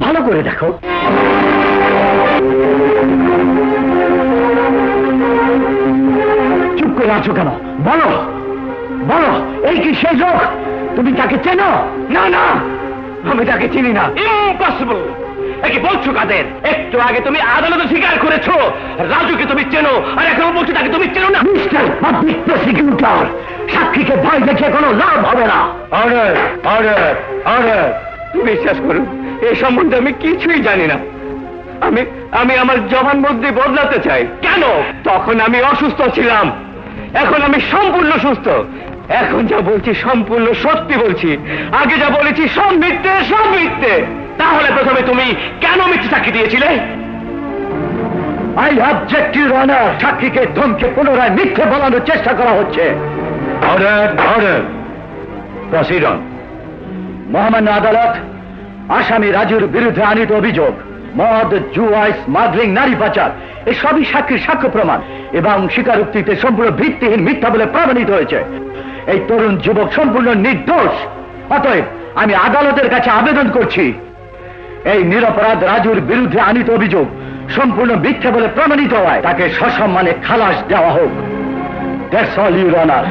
ভালো করে দেখো। চুপ করে আছো কেন? বলো বলো, এই কি সেই লোক? তুমি তাকে চেনো? না না, আমি তাকে চিনি না। ইম্পসিবল। একে বলছো কাদের? একটু আগে তুমি আদালতে স্বীকার করেছো রাজুকে তুমি চেনো, আর এখন বলছো তাকে তুমি চেনো না। মিস্টার পাবলিক প্রসিকিউটর, সাক্ষীকে ভয় দেখে কোনো লাভ হবে না। Order order order. বিশ্বাস করুন, এই সম্বন্ধে আমি কিছুই জানি না। আমি আমি আমার জবানবন্দি বদলাতে চাই। কেন? তখন আমি অসুস্থ ছিলাম, এখন আমি সম্পূর্ণ সুস্থ। এখন যা বলছি সম্পূর্ণ সত্যি বলছি, আগে যা বলেছি সব মিথ্যে, সব মিথ্যে। তাহলে প্রথমে তুমি কেন মিথ্যে সাক্ষী দিয়েছিলে? আই অবজেক্ট ইউর অনার, সাক্ষীকে ধমকে পুনরায় মিথ্যে বলানোর চেষ্টা করা হচ্ছে। Order order, proceed on. মহামান্য আদালত, আসামি রাজুর বিরুদ্ধে আনিত অভিযোগ মদ, জুয়া, স্মাগলিং, নারী পাচার এসবই সাক্ষীর সাক্ষ্য প্রমাণ এবং স্বীকারোক্তিতে সম্পূর্ণ ভিত্তিহীন মিথ্যা বলে প্রমাণিত হয়েছে। এই তরুণ যুবক সম্পূর্ণ নির্দোষ। অতএব আমি আদালতের কাছে আবেদন করছি, এই নিরপরাধ রাজুর বিরুদ্ধে আনিত অভিযোগ সম্পূর্ণ মিথ্যা বলে প্রমাণিত হয় তাকে সসম্মানে খালাস দেওয়া হোক। That's all your honour.